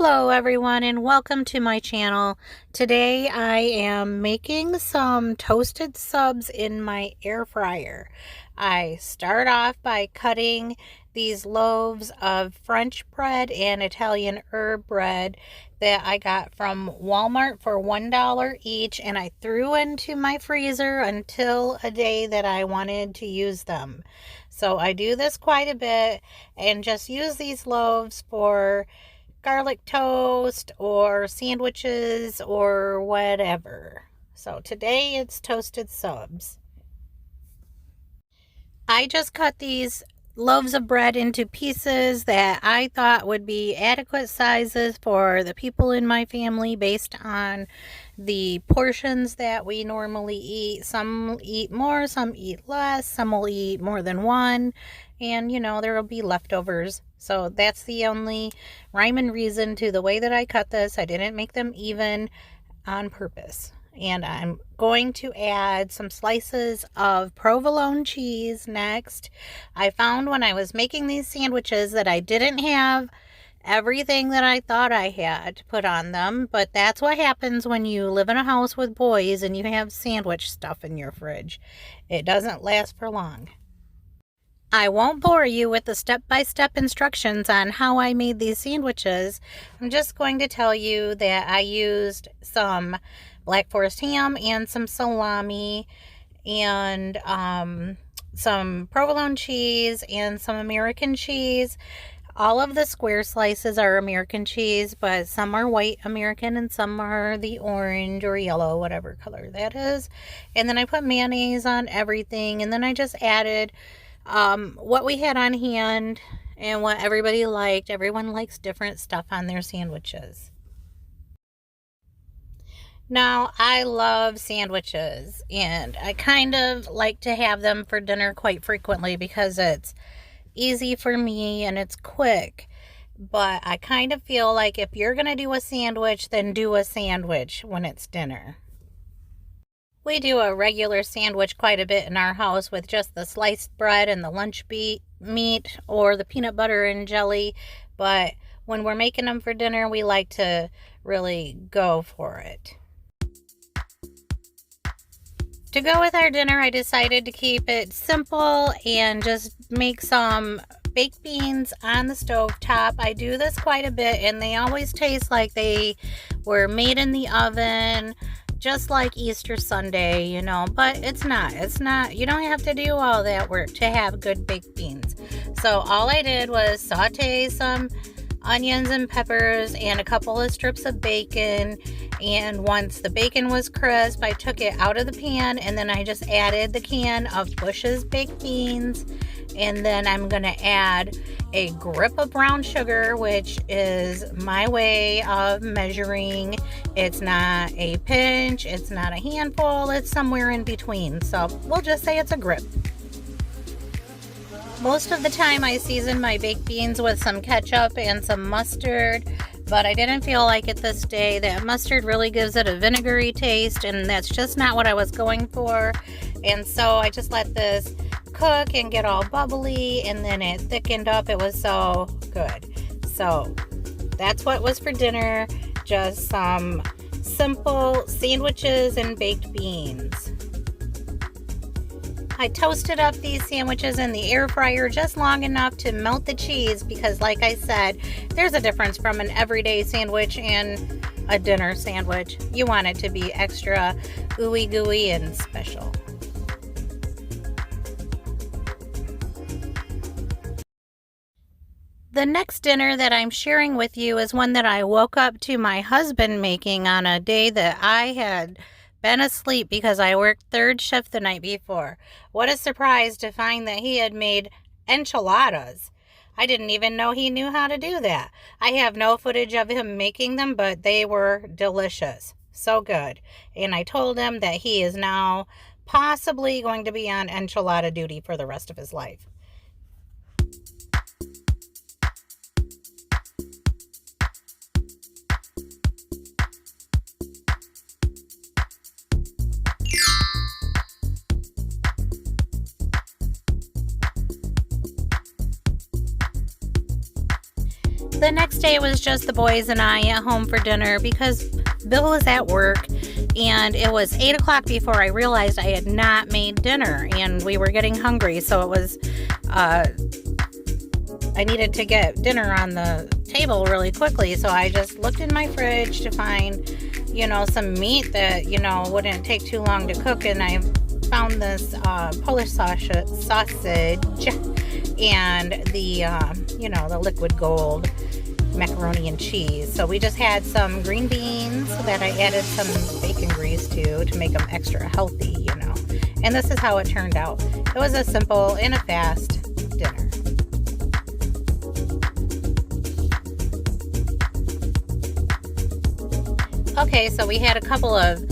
Hello everyone and welcome to my channel. Today I am making some toasted subs in my air fryer. I start off by cutting these loaves of French bread and Italian herb bread that I got from Walmart for $1 each, and I threw into my freezer until a day that I wanted to use them. So I do this quite a bit and just use these loaves for garlic toast or sandwiches or whatever. So today it's toasted subs. I just cut these loaves of bread into pieces that I thought would be adequate sizes for the people in my family based on the portions that we normally eat. Some eat more, some eat less, some will eat more than one, and there will be leftovers. So that's the only rhyme and reason to the way that I cut this. I didn't make them even on purpose. And I'm going to add some slices of provolone cheese next. I found when I was making these sandwiches that I didn't have everything that I thought I had to put on them, but that's what happens when you live in a house with boys and you have sandwich stuff in your fridge. It doesn't last for long. I won't bore you with the step-by-step instructions on how I made these sandwiches. I'm just going to tell you that I used some Black Forest ham and some salami and some provolone cheese and some American cheese. All of the square slices are American cheese, but some are white American and some are the orange or yellow, whatever color that is. And then I put mayonnaise on everything, and then I just added what we had on hand and what everybody liked. Everyone likes different stuff on their sandwiches. Now, I love sandwiches, and I kind of like to have them for dinner quite frequently because it's easy for me and it's quick. But I kind of feel like if you're going to do a sandwich, then do a sandwich when it's dinner. We do a regular sandwich quite a bit in our house with just the sliced bread and the lunch meat or the peanut butter and jelly. But when we're making them for dinner, we like to really go for it. To go with our dinner, I decided to keep it simple and just make some baked beans on the stove top. I do this quite a bit and they always taste like they were made in the oven, just like Easter Sunday, but it's not, you don't have to do all that work to have good baked beans. So all I did was saute some onions and peppers and a couple of strips of bacon, and once the bacon was crisp, I took it out of the pan and then I just added the can of Bush's baked beans, and then I'm gonna add a grip of brown sugar, which is my way of measuring. It's not a pinch, it's not a handful, it's somewhere in between, so we'll just say it's a grip. Most of the time I season my baked beans with some ketchup and some mustard, but I didn't feel like it this day. That mustard really gives it a vinegary taste, and that's just not what I was going for. And so I just let this cook and get all bubbly, and then it thickened up. It was so good. So that's what was for dinner, just some simple sandwiches and baked beans. I toasted up these sandwiches in the air fryer just long enough to melt the cheese because, like I said, there's a difference from an everyday sandwich and a dinner sandwich. You want it to be extra ooey gooey and special. The next dinner that I'm sharing with you is one that I woke up to my husband making on a day that I had been asleep because I worked third shift the night before. What a surprise to find that he had made enchiladas. I didn't even know he knew how to do that. I have no footage of him making them, but they were delicious. So good. And I told him that he is now possibly going to be on enchilada duty for the rest of his life. The the next day it was just the boys and I at home for dinner because Bill was at work, and it was 8 o'clock before I realized I had not made dinner, and we were getting hungry, so it was I needed to get dinner on the table really quickly. So I just looked in my fridge to find, some meat that, wouldn't take too long to cook, and I found this Polish sausage and the liquid gold macaroni and cheese. So we just had some green beans that I added some bacon grease to make them extra healthy, and this is how it turned out. It was a simple and a fast dinner. Okay, so we had a couple of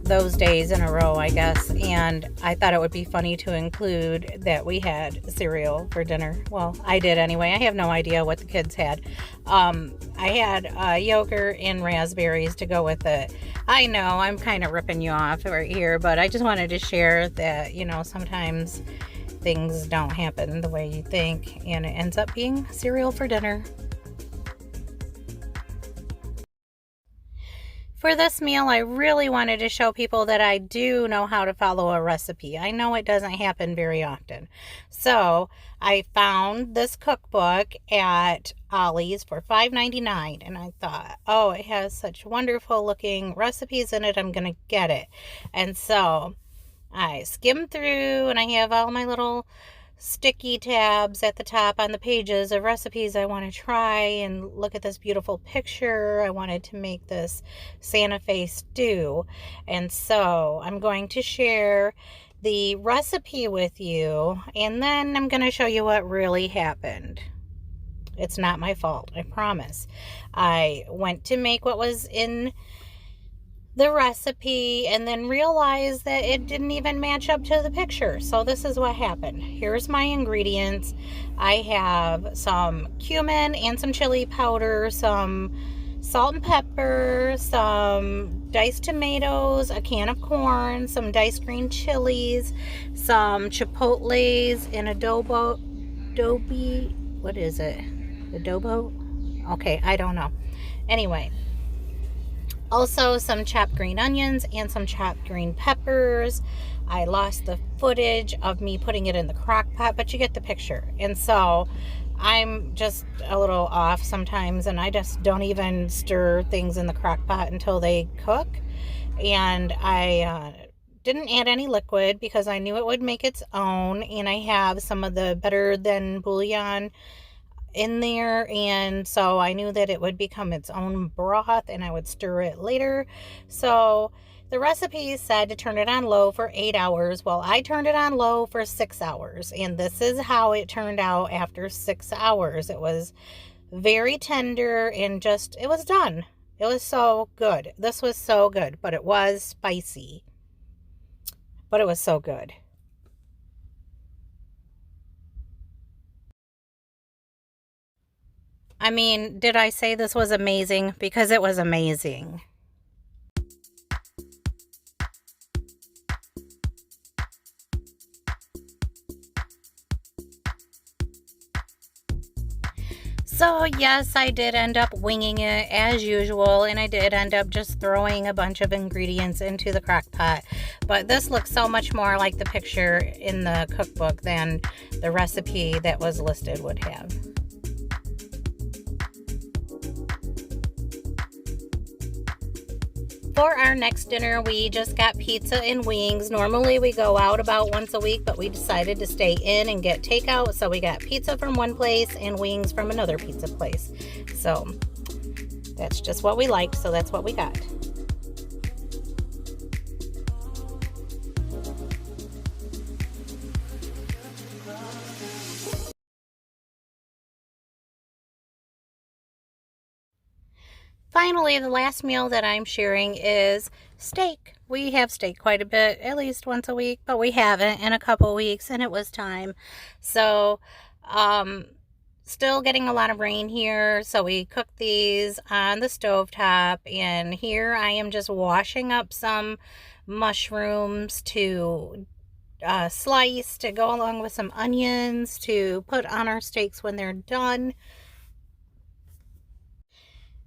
those days in a row, I guess, and I thought it would be funny to include that we had cereal for dinner. Well, I did anyway. I have no idea what the kids had. I had yogurt and raspberries to go with it. I know I'm kind of ripping you off right here, but I just wanted to share that, sometimes things don't happen the way you think, and it ends up being cereal for dinner. For this meal, I really wanted to show people that I do know how to follow a recipe. I know it doesn't happen very often. So I found this cookbook at Ollie's for $5.99, and I thought, oh, it has such wonderful looking recipes in it, I'm going to get it. And so I skimmed through, and I have all my little sticky tabs at the top on the pages of recipes I want to try. And look at this beautiful picture. I wanted to make this Santa Fe stew, and so I'm going to share the recipe with you, and then I'm going to show you what really happened. It's not my fault, I promise. I went to make what was in the recipe and then realized that it didn't even match up to the picture. So this is what happened. Here's my ingredients. I have some cumin and some chili powder, some salt and pepper, some diced tomatoes, a can of corn, some diced green chilies, some chipotles, and adobo, what is it? Adobo? Okay, I don't know. Anyway, also some chopped green onions and some chopped green peppers. I lost the footage of me putting it in the crock pot, but you get the picture. And so I'm just a little off sometimes, and I just don't even stir things in the crock pot until they cook. And I didn't add any liquid because I knew it would make its own, and I have some of the better than bouillon in there, and so I knew that it would become its own broth and I would stir it later. So the recipe said to turn it on low for 8 hours. Well, I turned it on low for 6 hours, and this is how it turned out after 6 hours. It was very tender and it was done. It was so good. This was so good, but it was spicy, but it was so good. I mean, did I say this was amazing? Because it was amazing. So yes, I did end up winging it as usual, and I did end up just throwing a bunch of ingredients into the crock pot. But this looks so much more like the picture in the cookbook than the recipe that was listed would have. For our next dinner, we just got pizza and wings. Normally we go out about once a week, but we decided to stay in and get takeout. So we got pizza from one place and wings from another pizza place. So that's just what we liked, so that's what we got. Finally, the last meal that I'm sharing is steak. We have steak quite a bit, at least once a week, but we haven't in a couple weeks, and it was time. So, still getting a lot of rain here, so we cooked these on the stovetop, and here I am just washing up some mushrooms to slice to go along with some onions to put on our steaks when they're done.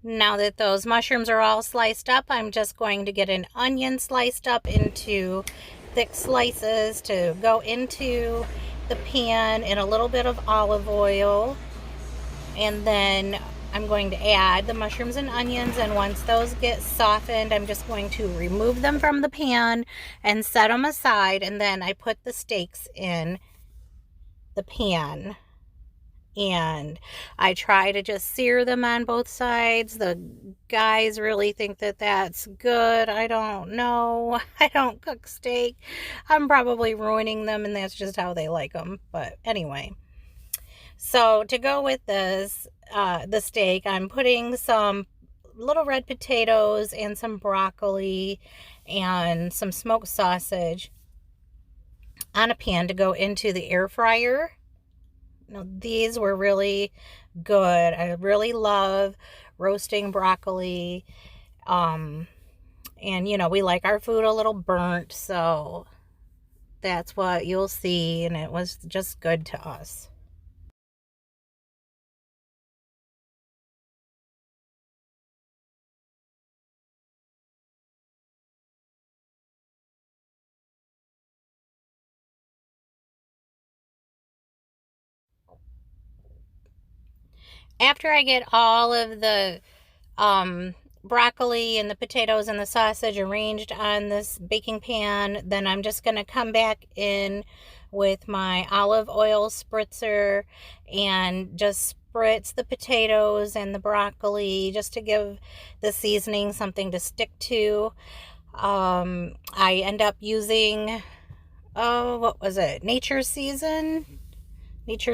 Now that those mushrooms are all sliced up, I'm just going to get an onion sliced up into thick slices to go into the pan in a little bit of olive oil. And then I'm going to add the mushrooms and onions, and once those get softened, I'm just going to remove them from the pan and set them aside, and then I put the steaks in the pan. And I try to just sear them on both sides. The guys really think that that's good. I don't know. I don't cook steak. I'm probably ruining them, and that's just how they like them. But anyway, so to go with this, the steak, I'm putting some little red potatoes and some broccoli and some smoked sausage on a pan to go into the air fryer. Now, these were really good. I really love roasting broccoli. And we like our food a little burnt, so that's what you'll see, and it was just good to us. After I get all of the broccoli and the potatoes and the sausage arranged on this baking pan, then I'm just going to come back in with my olive oil spritzer and just spritz the potatoes and the broccoli just to give the seasoning something to stick to. I end up using, what was it? Nature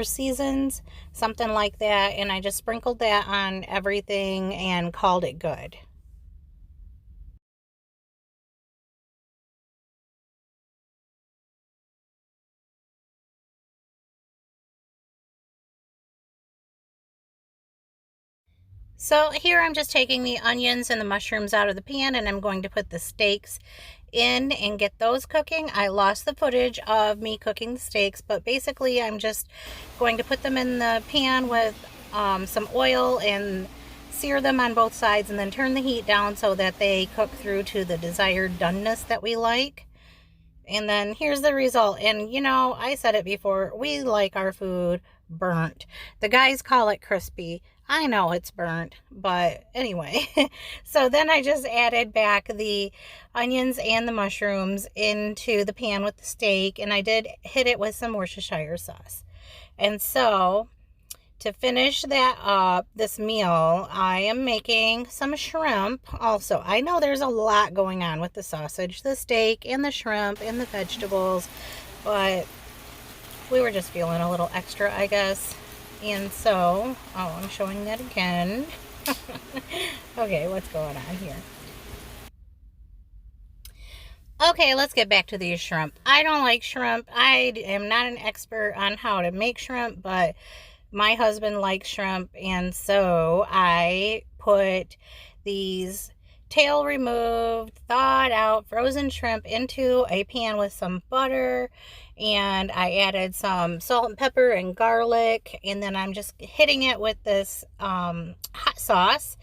Seasons, something like that, and I just sprinkled that on everything and called it good. So here I'm just taking the onions and the mushrooms out of the pan, and I'm going to put the steaks in and get those cooking. I lost the footage of me cooking the steaks, but basically I'm just going to put them in the pan with some oil and sear them on both sides, and then turn the heat down so that they cook through to the desired doneness that we like. And then here's the result. And I said it before, we like our food burnt. The guys call it crispy. I know it's burnt, but anyway. So then I just added back the onions and the mushrooms into the pan with the steak, and I did hit it with some Worcestershire sauce. And so to finish that up, this meal, I am making some shrimp also. I know there's a lot going on with the sausage, the steak, and the shrimp, and the vegetables, but we were just feeling a little extra, I guess. And so, I'm showing that again. Okay, what's going on here? Okay, let's get back to these shrimp. I don't like shrimp. I am not an expert on how to make shrimp, but my husband likes shrimp, and so I put these tail removed, thawed out, frozen shrimp into a pan with some butter, and I added some salt and pepper and garlic, and then I'm just hitting it with this hot sauce.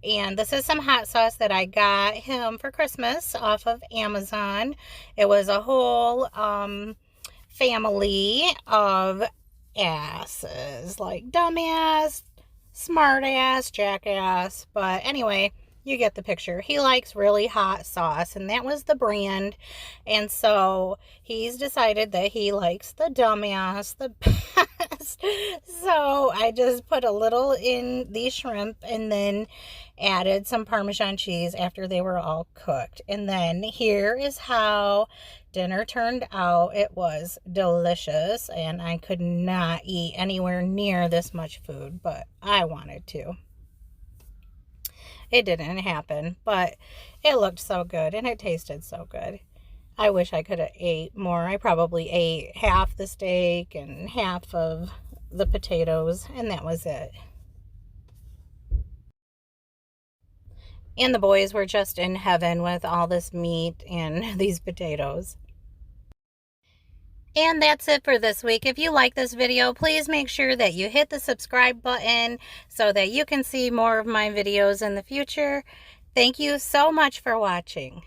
And this is some hot sauce that I got him for Christmas off of Amazon. It was a whole family of asses, like dumbass, smartass, jackass. But anyway, you get the picture. He likes really hot sauce, and that was the brand. And so he's decided that he likes the dumbass the best. So I just put a little in these shrimp and then added some Parmesan cheese after they were all cooked. And then here is how dinner turned out. It was delicious, and I could not eat anywhere near this much food, but I wanted to. It didn't happen, but it looked so good and it tasted so good. I wish I could have ate more. I probably ate half the steak and half of the potatoes, and that was it. And the boys were just in heaven with all this meat and these potatoes. And that's it for this week. If you like this video, please make sure that you hit the subscribe button so that you can see more of my videos in the future. Thank you so much for watching.